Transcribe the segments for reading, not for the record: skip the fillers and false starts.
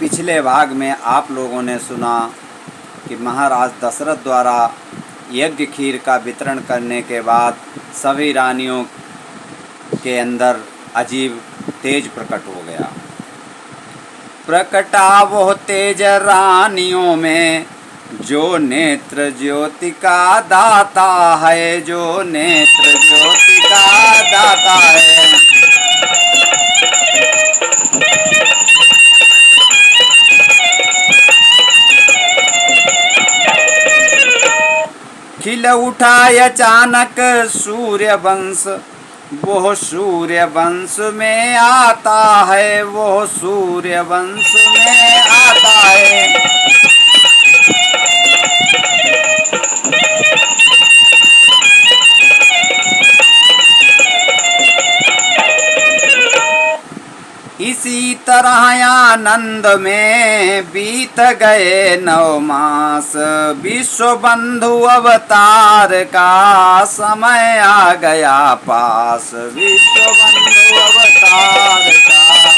पिछले भाग में आप लोगों ने सुना कि महाराज दशरथ द्वारा यज्ञ खीर का वितरण करने के बाद सभी रानियों के अंदर अजीब तेज प्रकट हो गया। प्रकटा वो तेज रानियों में जो नेत्र ज्योति का दाता है, जो नेत्र ज्योति का दाता है। खिल उठा अचानक सूर्य वंश, वो सूर्य वंश में आता है, वो सूर्य वंश में आता है। इसी तरह आनंद में बीत गए 9 मास, विश्व बंधु अवतार का समय आ गया पास, विश्व बंधु अवतार का।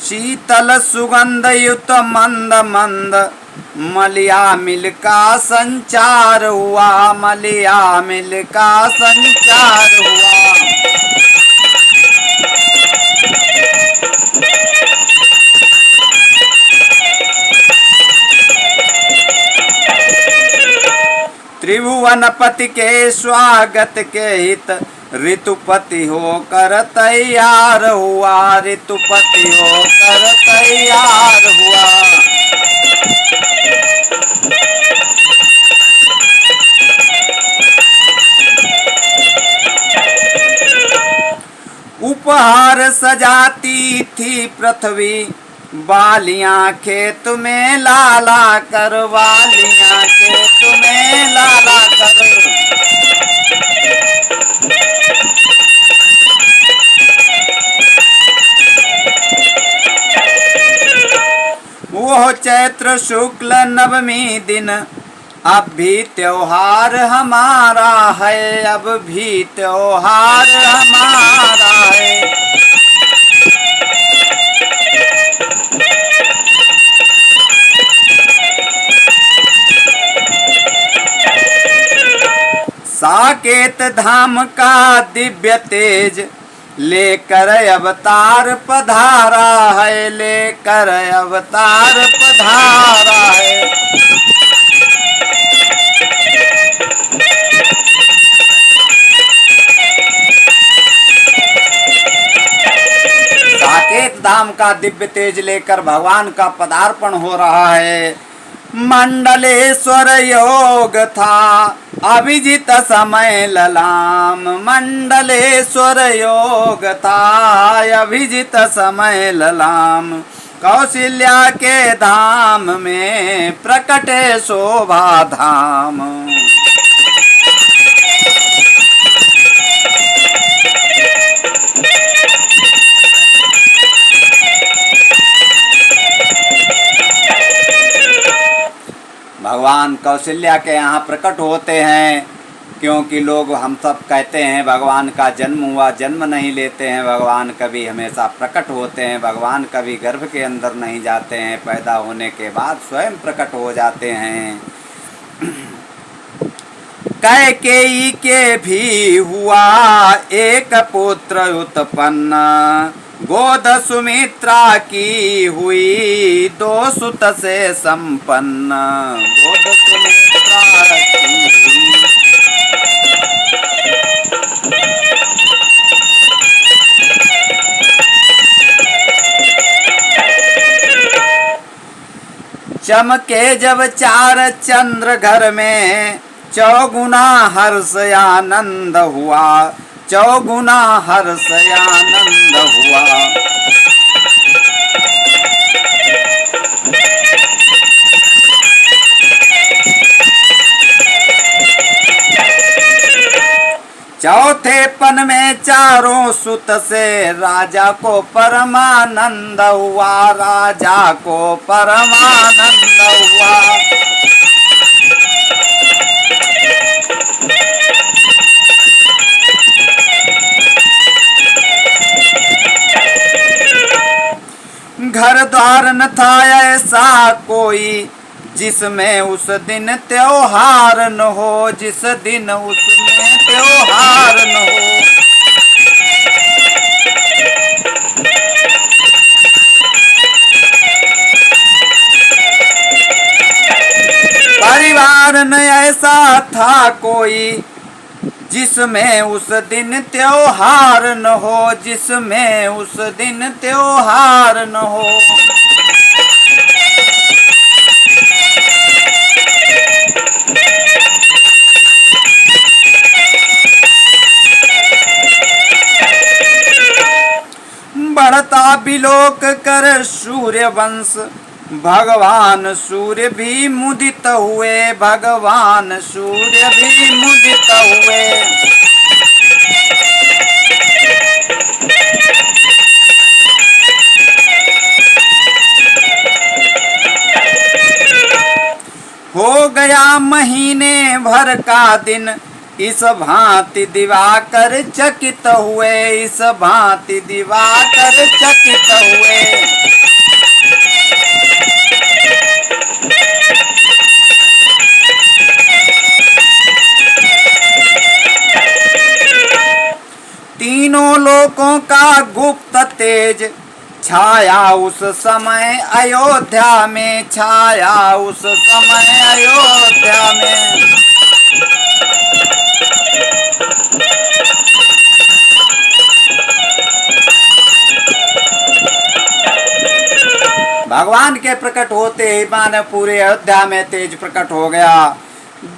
शीतल सुगंध युत मंद मंद मलिया मिल का संचार हुआ, मलिया मिल का संचार हुआ। त्रिभुवनपति के स्वागत के हित ऋतुपति होकर तैयार हुआ, ऋतुपति होकर तैयार हुआ। उपहार सजाती थी पृथ्वी, बालियां खेत में लाला कर, बालियां खेत में लाला कर। वो चैत्र शुक्ल नवमी दिन अब भी त्योहार हमारा है, अब भी त्योहार हमारा है। साकेत धाम का दिव्य तेज लेकर अवतार पधारा है, लेकर अवतार पधारा है। साकेत धाम का दिव्य तेज लेकर भगवान का पदार्पण हो रहा है। मंडलेश्वर योग था अभिजित समय ललाम, मंडलेश्वर योग था अभिजित समय ललाम। कौशल्या के धाम में प्रकटे शोभा धाम। भगवान कौशल्या के यहाँ प्रकट होते हैं, क्योंकि लोग हम सब कहते हैं भगवान का जन्म हुआ, जन्म नहीं लेते हैं। भगवान कभी हमेशा प्रकट होते हैं, भगवान कभी गर्भ के अंदर नहीं जाते हैं, पैदा होने के बाद स्वयं प्रकट हो जाते हैं। कैकेयी के भी हुआ एक पुत्र उत्पन्न, गोद सुमित्रा की हुई 2 सुत से संपन्न, गोद सुमित्रा की हुई। चमके जब 4 चंद्र घर में, चौगुना हर्ष आनंद हुआ, चौगुना हर्ष आनंद हुआ। चौथे पन में 4 सुत से राजा को परमानंद हुआ, राजा को परमानंद हुआ। न था ऐसा कोई जिसमें उस दिन त्योहार न हो, जिस दिन उसमें त्योहार न हो। परिवार न ऐसा था कोई जिसमें उस दिन त्योहार न हो, जिसमें उस दिन त्योहार न हो। बढ़ता बिलोक कर सूर्य वंश, भगवान सूर्य भी मुदित हुए, भगवान सूर्य भी मुदित हुए। हो गया महीने भर का दिन, इस भांति दिवाकर चकित हुए, इस भांति दिवाकर चकित हुए। तीनों लोकों का गुप्त तेज छाया उस समय अयोध्या में, छाया उस समय अयोध्या में। भगवान के प्रकट होते ही माने पूरे अयोध्या में तेज प्रकट हो गया।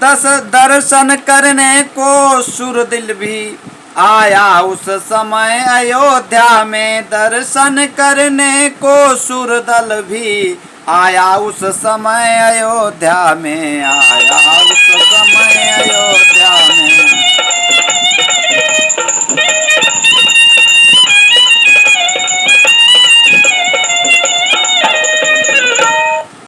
10 दर्शन करने को सुरदिल भी आया उस समय अयोध्या में, दर्शन करने को सुरदल भी आया उस समय अयोध्या में, आया उस समय अयोध्या।